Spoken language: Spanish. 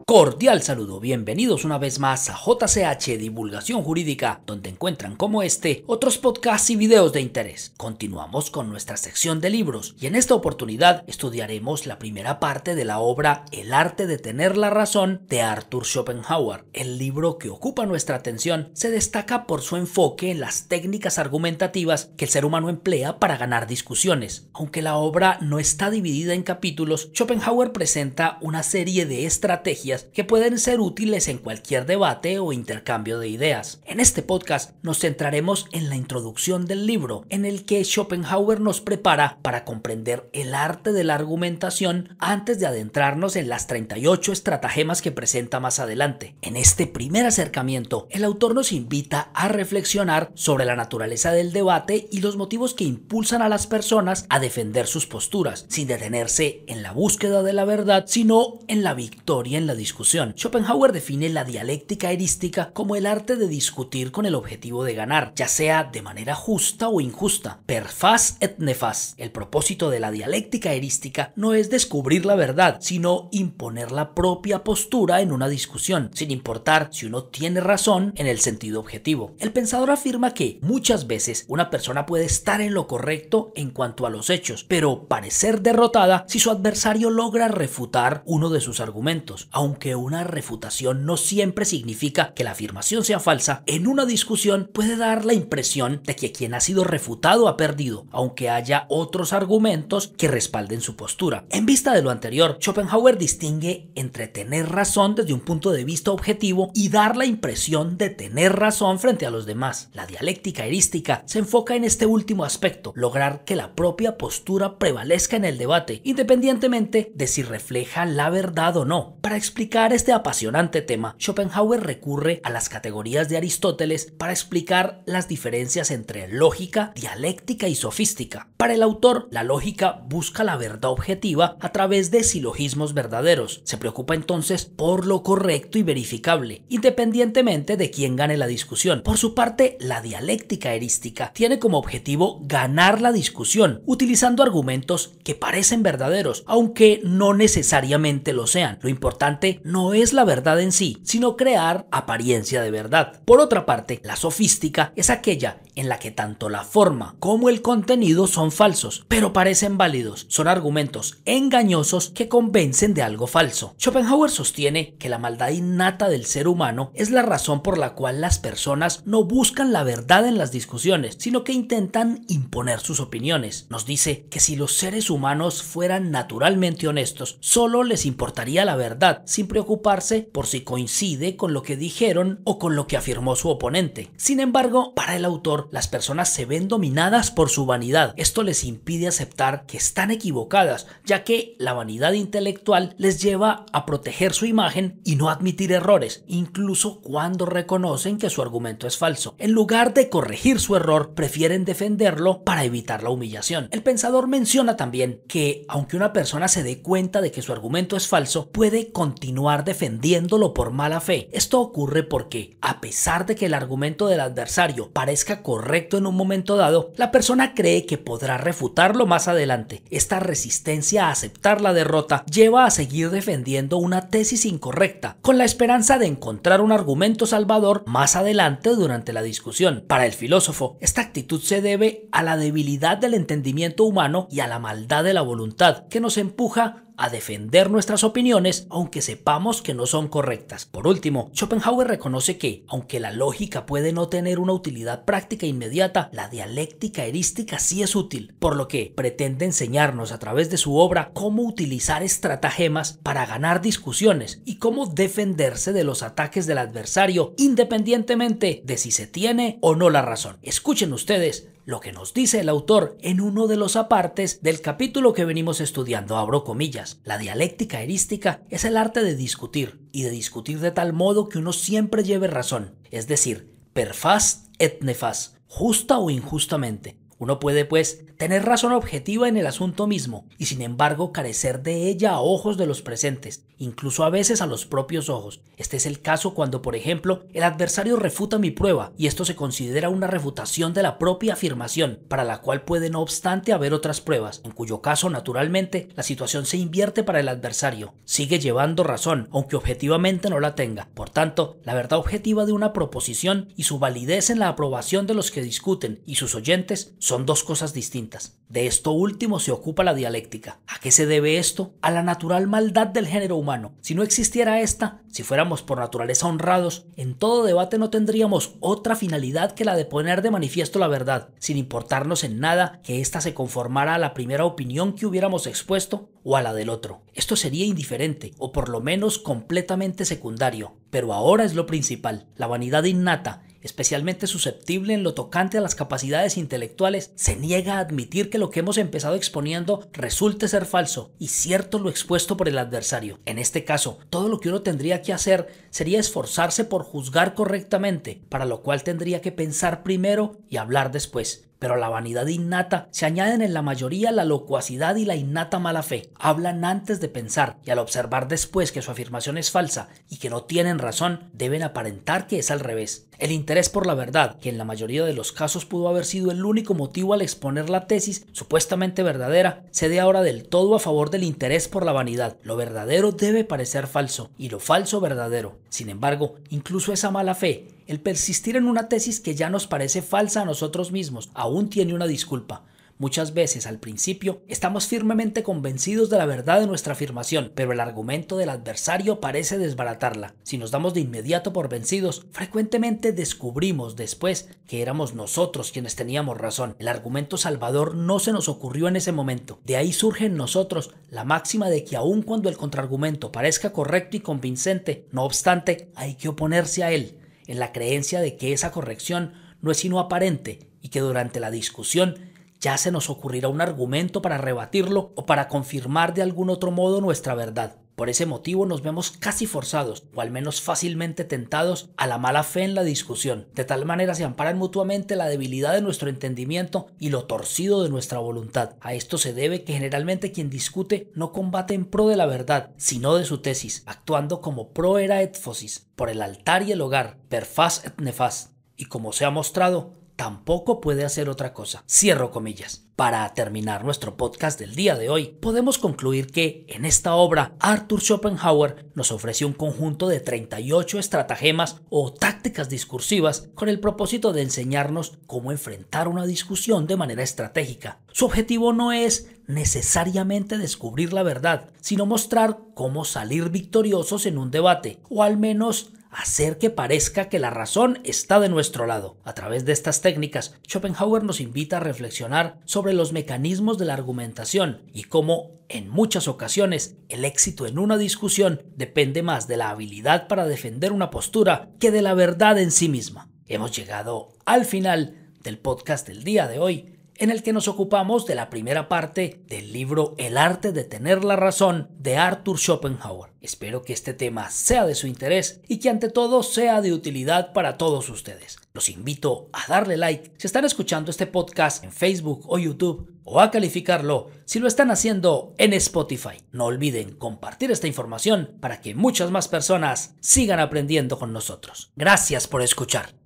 Cordial saludo, bienvenidos una vez más a JCH Divulgación Jurídica, donde encuentran como otros podcasts y videos de interés. Continuamos con nuestra sección de libros y en esta oportunidad estudiaremos la primera parte de la obra El arte de tener la razón de Arthur Schopenhauer. El libro que ocupa nuestra atención se destaca por su enfoque en las técnicas argumentativas que el ser humano emplea para ganar discusiones. Aunque la obra no está dividida en capítulos, Schopenhauer presenta una serie de estrategias que pueden ser útiles en cualquier debate o intercambio de ideas. En este podcast nos centraremos en la introducción del libro, en el que Schopenhauer nos prepara para comprender el arte de la argumentación antes de adentrarnos en las 38 estratagemas que presenta más adelante. En este primer acercamiento, el autor nos invita a reflexionar sobre la naturaleza del debate y los motivos que impulsan a las personas a defender sus posturas, sin detenerse en la búsqueda de la verdad, sino en la victoria en la discusión. Schopenhauer define la dialéctica erística como el arte de discutir con el objetivo de ganar, ya sea de manera justa o injusta. Per fas et nefas. El propósito de la dialéctica erística no es descubrir la verdad, sino imponer la propia postura en una discusión, sin importar si uno tiene razón en el sentido objetivo. El pensador afirma que muchas veces una persona puede estar en lo correcto en cuanto a los hechos, pero parecer derrotada si su adversario logra refutar uno de sus argumentos. Aunque una refutación no siempre significa que la afirmación sea falsa, en una discusión puede dar la impresión de que quien ha sido refutado ha perdido, aunque haya otros argumentos que respalden su postura. En vista de lo anterior, Schopenhauer distingue entre tener razón desde un punto de vista objetivo y dar la impresión de tener razón frente a los demás. La dialéctica erística se enfoca en este último aspecto, lograr que la propia postura prevalezca en el debate, independientemente de si refleja la verdad o no. Para explicar este apasionante tema, Schopenhauer recurre a las categorías de Aristóteles para explicar las diferencias entre lógica, dialéctica y sofística. Para el autor, la lógica busca la verdad objetiva a través de silogismos verdaderos. Se preocupa entonces por lo correcto y verificable, independientemente de quién gane la discusión. Por su parte, la dialéctica erística tiene como objetivo ganar la discusión, utilizando argumentos que parecen verdaderos, aunque no necesariamente lo sean. Lo importante no es la verdad en sí, sino crear apariencia de verdad. Por otra parte, la sofística es aquella en la que tanto la forma como el contenido son falsos, pero parecen válidos. Son argumentos engañosos que convencen de algo falso. Schopenhauer sostiene que la maldad innata del ser humano es la razón por la cual las personas no buscan la verdad en las discusiones, sino que intentan imponer sus opiniones. Nos dice que si los seres humanos fueran naturalmente honestos, solo les importaría la verdad, sin preocuparse por si coincide con lo que dijeron o con lo que afirmó su oponente. Sin embargo, para el autor, las personas se ven dominadas por su vanidad. Esto les impide aceptar que están equivocadas, ya que la vanidad intelectual les lleva a proteger su imagen y no admitir errores, incluso cuando reconocen que su argumento es falso. En lugar de corregir su error, prefieren defenderlo para evitar la humillación. El pensador menciona también que, aunque una persona se dé cuenta de que su argumento es falso, puede continuar defendiéndolo por mala fe. Esto ocurre porque, a pesar de que el argumento del adversario parezca correcto en un momento dado, la persona cree que podrá refutarlo más adelante. Esta resistencia a aceptar la derrota lleva a seguir defendiendo una tesis incorrecta, con la esperanza de encontrar un argumento salvador más adelante durante la discusión. Para el filósofo, esta actitud se debe a la debilidad del entendimiento humano y a la maldad de la voluntad, que nos empuja a defender nuestras opiniones aunque sepamos que no son correctas. Por último, Schopenhauer reconoce que, aunque la lógica puede no tener una utilidad práctica inmediata, la dialéctica erística sí es útil, por lo que pretende enseñarnos a través de su obra cómo utilizar estratagemas para ganar discusiones y cómo defenderse de los ataques del adversario, independientemente de si se tiene o no la razón. Escuchen ustedes lo que nos dice el autor en uno de los apartes del capítulo que venimos estudiando, abro comillas. La dialéctica erística es el arte de discutir, y de discutir de tal modo que uno siempre lleve razón, es decir, per fas et nefas, justa o injustamente, Uno puede, pues, tener razón objetiva en el asunto mismo y sin embargo carecer de ella a ojos de los presentes, incluso a veces a los propios ojos. Este es el caso cuando, por ejemplo, el adversario refuta mi prueba y esto se considera una refutación de la propia afirmación, para la cual puede no obstante haber otras pruebas, en cuyo caso, naturalmente, la situación se invierte para el adversario. Sigue llevando razón, aunque objetivamente no la tenga. Por tanto, la verdad objetiva de una proposición y su validez en la aprobación de los que discuten y sus oyentes son dos cosas distintas. De esto último se ocupa la dialéctica. ¿A qué se debe esto? A la natural maldad del género humano. Si no existiera esta, si fuéramos por naturaleza honrados, en todo debate no tendríamos otra finalidad que la de poner de manifiesto la verdad, sin importarnos en nada que ésta se conformara a la primera opinión que hubiéramos expuesto o a la del otro. Esto sería indiferente, o por lo menos completamente secundario. Pero ahora es lo principal. La vanidad innata, especialmente susceptible en lo tocante a las capacidades intelectuales, se niega a admitir que lo que hemos empezado exponiendo resulte ser falso y cierto lo expuesto por el adversario. En este caso, todo lo que uno tendría que hacer sería esforzarse por juzgar correctamente, para lo cual tendría que pensar primero y hablar después. Pero a la vanidad innata se añaden en la mayoría la locuacidad y la innata mala fe. Hablan antes de pensar y al observar después que su afirmación es falsa y que no tienen razón, deben aparentar que es al revés. El interés por la verdad, que en la mayoría de los casos pudo haber sido el único motivo al exponer la tesis supuestamente verdadera, cede ahora del todo a favor del interés por la vanidad. Lo verdadero debe parecer falso y lo falso verdadero. Sin embargo, incluso esa mala fe, el persistir en una tesis que ya nos parece falsa a nosotros mismos, aún tiene una disculpa. Muchas veces, al principio, estamos firmemente convencidos de la verdad de nuestra afirmación, pero el argumento del adversario parece desbaratarla. Si nos damos de inmediato por vencidos, frecuentemente descubrimos después que éramos nosotros quienes teníamos razón. El argumento salvador no se nos ocurrió en ese momento. De ahí surge en nosotros la máxima de que aun cuando el contraargumento parezca correcto y convincente, no obstante, hay que oponerse a él, en la creencia de que esa corrección no es sino aparente y que durante la discusión ya se nos ocurrirá un argumento para rebatirlo o para confirmar de algún otro modo nuestra verdad. Por ese motivo nos vemos casi forzados, o al menos fácilmente tentados, a la mala fe en la discusión. De tal manera se amparan mutuamente la debilidad de nuestro entendimiento y lo torcido de nuestra voluntad. A esto se debe que generalmente quien discute no combate en pro de la verdad, sino de su tesis, actuando como proera et phosis, por el altar y el hogar, per fas et nefas, y como se ha mostrado, tampoco puede hacer otra cosa. Cierro comillas. Para terminar nuestro podcast del día de hoy, podemos concluir que en esta obra Arthur Schopenhauer nos ofrece un conjunto de 38 estratagemas o tácticas discursivas con el propósito de enseñarnos cómo enfrentar una discusión de manera estratégica. Su objetivo no es necesariamente descubrir la verdad, sino mostrar cómo salir victoriosos en un debate, o al menos hacer que parezca que la razón está de nuestro lado. A través de estas técnicas, Schopenhauer nos invita a reflexionar sobre los mecanismos de la argumentación y cómo, en muchas ocasiones, el éxito en una discusión depende más de la habilidad para defender una postura que de la verdad en sí misma. Hemos llegado al final del podcast del día de hoy, en el que nos ocupamos de la primera parte del libro El arte de tener la razón de Arthur Schopenhauer. Espero que este tema sea de su interés y que ante todo sea de utilidad para todos ustedes. Los invito a darle like si están escuchando este podcast en Facebook o YouTube, o a calificarlo si lo están haciendo en Spotify. No olviden compartir esta información para que muchas más personas sigan aprendiendo con nosotros. Gracias por escuchar.